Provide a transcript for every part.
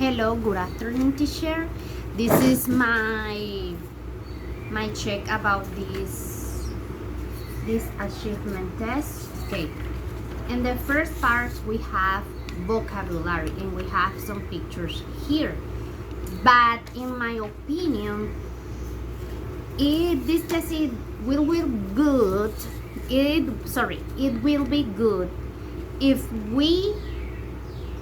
Hello, good afternoon, teacher. This is my check about this achievement test. Okay. In the first part we have vocabulary and we have some pictures here. But in my opinion, this test will be good. It will be good if we,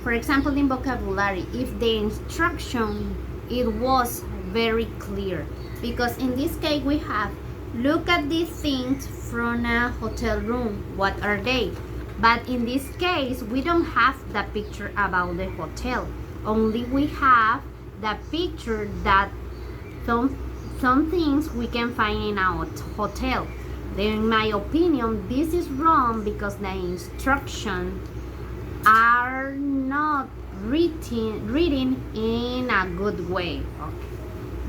for example, in vocabulary, if the instruction it was very clear, because in this case we have look at these things from a hotel room, what are they? But in this case we don't have the picture about the hotel, only we have the picture that some things we can find in our hotel. Then in my opinion this is wrong because the instruction are not reading in a good way. Okay.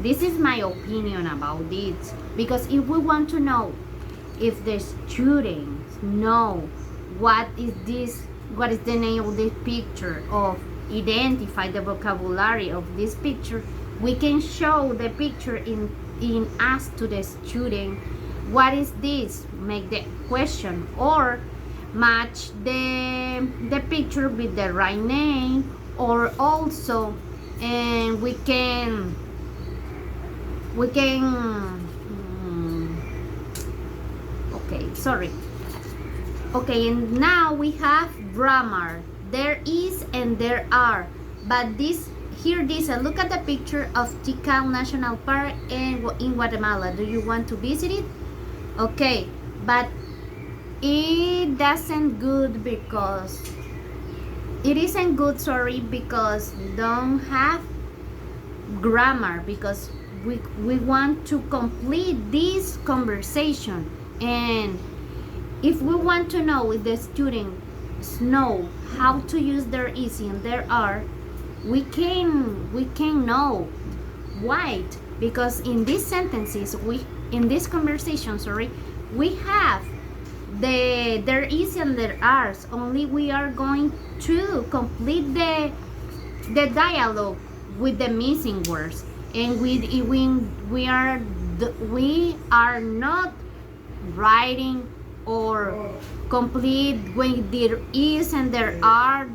This is my opinion about it, because if we want to know if the students know what is the name of this picture, or identify the vocabulary of this picture, we can show the picture in ask to the student what is this, make the question, or match the picture with the right name, or also and we can okay, and now we have grammar. There is and there are, but this look at the picture of Tikal National Park in Guatemala. Do you want to visit it? Okay, but it doesn't good because it isn't good, because don't have grammar, because we want to complete this conversation, and if we want to know if the students know how to use their is and their are, we can know why, because in these sentences in this conversation we have there is and there are, only we are going to complete the dialogue with the missing words, and we are not writing or complete when there is and there are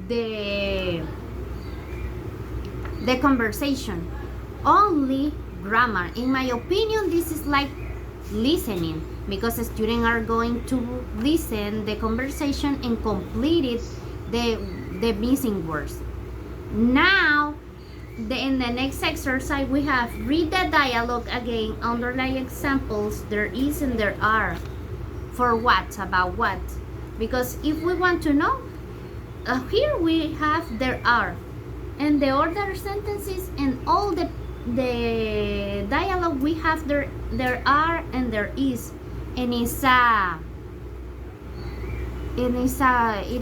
the conversation, only grammar. In my opinion this is like listening, because the students are going to listen the conversation and complete it the missing words. Now in the next exercise we have read the dialogue again, underline examples there is and there are, for what, about what, because if we want to know, here we have there are, and the other sentences and all the dialogue we have there are and there is, and it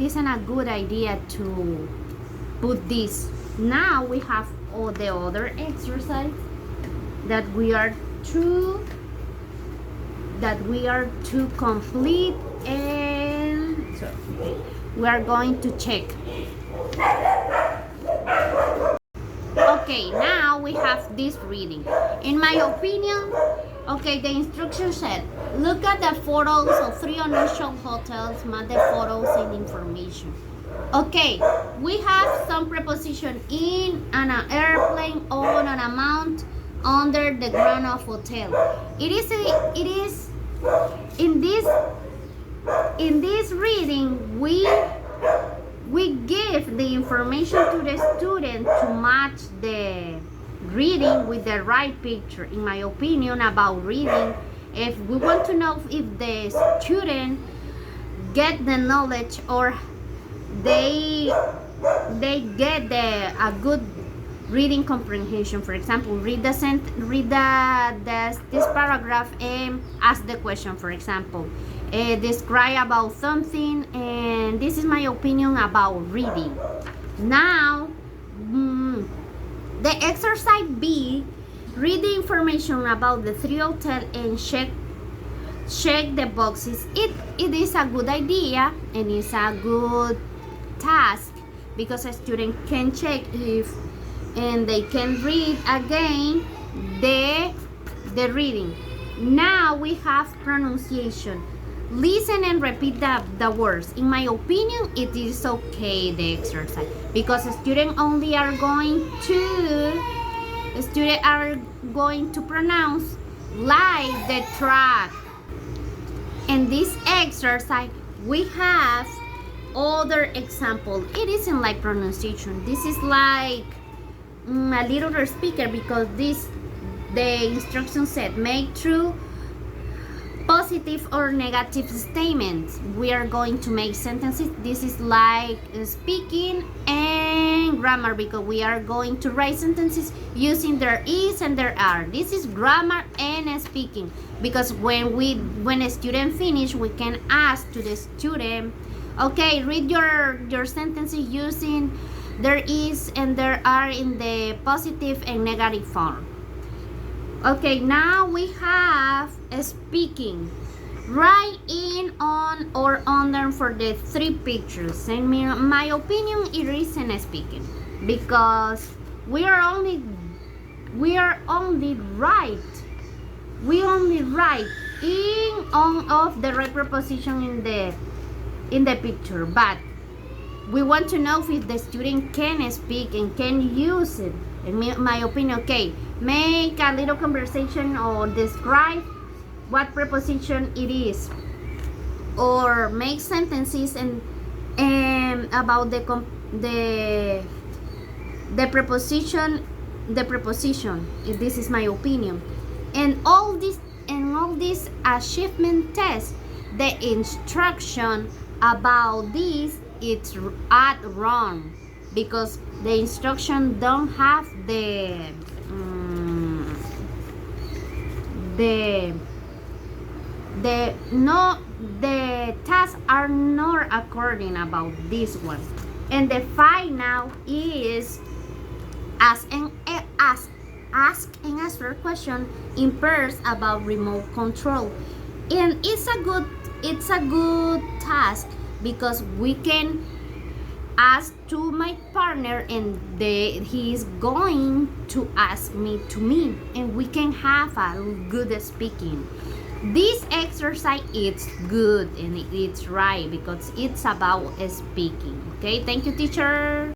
isn't a good idea to put this. Now we have all the other exercise that we are to complete, and so we are going to check. Okay, now we have this reading. In my opinion, okay, the instruction said, look at the photos of 3 unusual hotels, match the photos and information. Okay, we have some preposition in an airplane, on an amount, under, the ground of hotel. It is in this reading we give the information to the student to match the reading with the right picture. In my opinion about reading, if we want to know if the student get the knowledge or they get a good reading comprehension. For example, read this paragraph and ask the question. For example, describe about something, and this is my opinion about reading. Now the exercise B, read the information about the 3 hotels and check the boxes. It is a good idea and it's a good task because a student can check if and they can read again the reading. Now we have pronunciation. Listen and repeat the words. In my opinion, it is okay, the exercise, because students only are going to pronounce like the track. In this exercise, we have other example. It isn't like pronunciation. This is like a little speaker, because the instruction said make true, positive or negative statements. We are going to make sentences. This is like speaking and grammar, because we are going to write sentences using their is and their are. This is grammar and speaking, because when a student finish, we can ask to the student, okay, read your sentences using there is and there are in the positive and negative form. Okay, now we have speaking. Write in, on, or under for the three pictures. In my opinion, it isn't speaking, because we only write in, on, of the right preposition in the picture, but we want to know if the student can speak and can use it. In my opinion, okay, make a little conversation or describe what preposition it is, or make sentences and about the preposition. This is my opinion. And all this achievement test, the instruction about this, it's at wrong, because the instruction don't have the tasks are not according about this one. And the final is ask and answer question in pairs about remote control. And it's a good task, because we can ask to my partner and he is going to ask to me, and we can have a good speaking. This exercise is good and it's right, because it's about speaking. Okay, thank you, teacher.